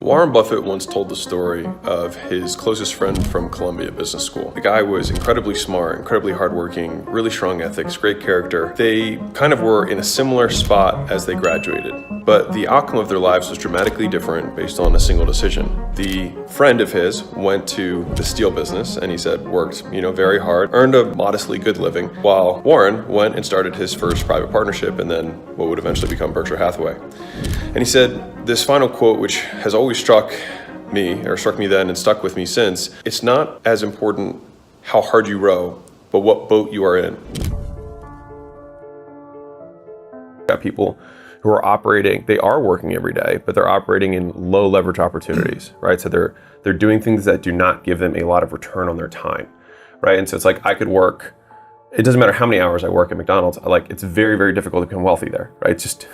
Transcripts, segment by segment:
Warren Buffett once told the story of his closest friend from Columbia Business School. The guy was incredibly smart, incredibly hardworking, really strong ethics, great character. They kind of were in a similar spot as they graduated, but the outcome of their lives was dramatically different based on a single decision. The friend of his went to the steel business and he said worked, very hard, earned a modestly good living, while Warren went and started his first private partnership and then what would eventually become Berkshire Hathaway. And he said this final quote, which has always struck me then and stuck with me since: it's not as important how hard you row, but what boat you are in. Got people who are operating, they are working every day, but they're operating in low leverage opportunities, right? So they're doing things that do not give them a lot of return on their time, right? And so it's like I could work, it doesn't matter how many hours I work at McDonald's, it's very, very difficult to become wealthy there, right? It's just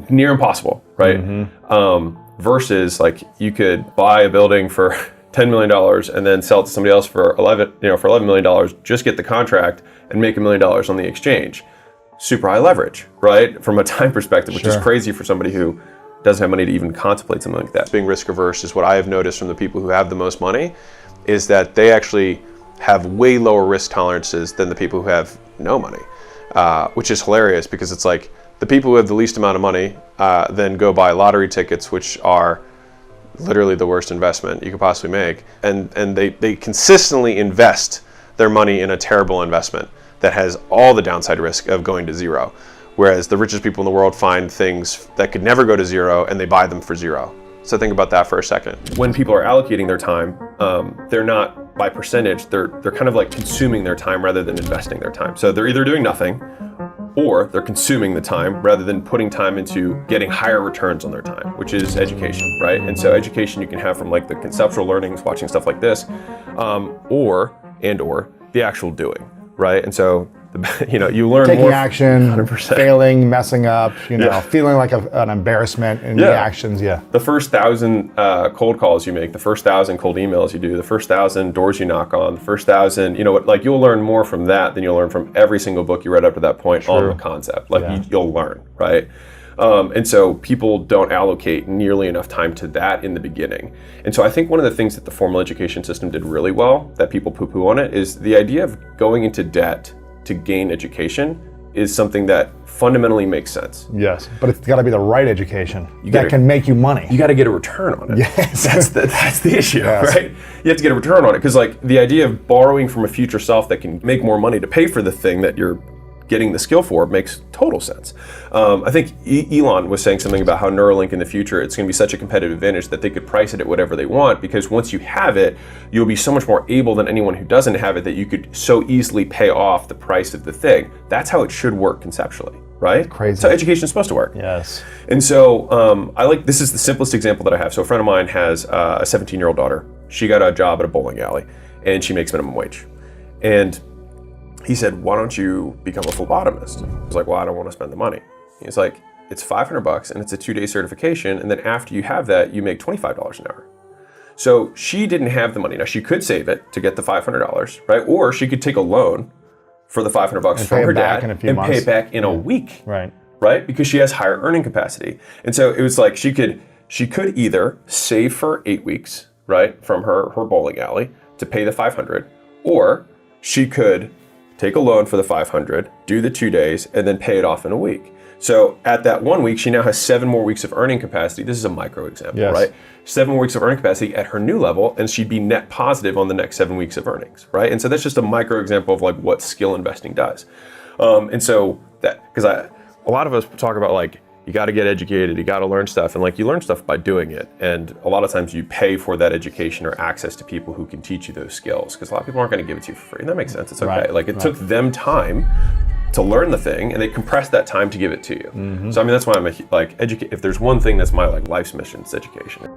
near impossible, right? Mm-hmm. Versus you could buy a building for $10 million and then sell it to somebody else for $11 million, just get the contract and make $1 million on the exchange. Super high leverage, right? From a time perspective, which is crazy for somebody who doesn't have money to even contemplate something like that. Being risk averse is what I have noticed from the people who have the most money, is that they actually have way lower risk tolerances than the people who have no money, which is hilarious because it's like the people who have the least amount of money then go buy lottery tickets, which are literally the worst investment you could possibly make. And they consistently invest their money in a terrible investment that has all the downside risk of going to zero. Whereas the richest people in the world find things that could never go to zero and they buy them for zero. So think about that for a second. When people are allocating their time, they're not by percentage, they're kind of like consuming their time rather than investing their time. So they're either doing nothing or they're consuming the time rather than putting time into getting higher returns on their time, which is education, right? And so education you can have from the conceptual learnings, watching stuff like this, or the actual doing, right? And so you learn taking more. Action, 100%. Failing, messing up, feeling like an embarrassment in the actions. The first 1,000 cold calls you make, the first 1,000 cold emails you do, the first 1,000 doors you knock on, the first 1,000, you'll learn more from that than you'll learn from every single book you read up to that point on the concept. You'll learn, right? And so people don't allocate nearly enough time to that in the beginning. And so I think one of the things that the formal education system did really well, that people poo-poo on it, is the idea of going into debt to gain education is something that fundamentally makes sense. Yes, but it's got to be the right education that can make you money. You got to get a return on it. Yes. That's the issue, right? You have to get a return on it because the idea of borrowing from a future self that can make more money to pay for the thing that you're getting the skill for makes total sense. I think Elon was saying something about how Neuralink in the future, it's going to be such a competitive advantage that they could price it at whatever they want, because once you have it, you'll be so much more able than anyone who doesn't have it that you could so easily pay off the price of the thing. That's how it should work conceptually, right? Crazy. So education is supposed to work. Yes. And so this is the simplest example that I have. So a friend of mine has a 17-year-old daughter. She got a job at a bowling alley and she makes minimum wage. And he said, why don't you become a phlebotomist? I was like, well, I don't want to spend the money. He's like, it's $500 and it's a 2-day certification. And then after you have that, you make $25 an hour. So she didn't have the money. Now she could save it to get the $500, right? Or she could take a loan for the $500 from her dad and pay it back in a week, right? Because she has higher earning capacity. And so it was like she could either save for 8 weeks, right, from her bowling alley to pay the $500, or she could take a loan for the $500, do the 2 days, and then pay it off in a week. So at that 1 week, she now has 7 more weeks of earning capacity. This is a micro example, right? 7 more weeks of earning capacity at her new level, and she'd be net positive on the next 7 weeks of earnings, right? And so that's just a micro example of what skill investing does. And so because a lot of us talk about you got to get educated, you got to learn stuff, and you learn stuff by doing it. And a lot of times you pay for that education or access to people who can teach you those skills, because a lot of people aren't going to give it to you for free. And that makes sense. It's okay. It took them time to learn the thing, and they compressed that time to give it to you. Mm-hmm. So that's why I'm if there's one thing that's my life's mission, it's education.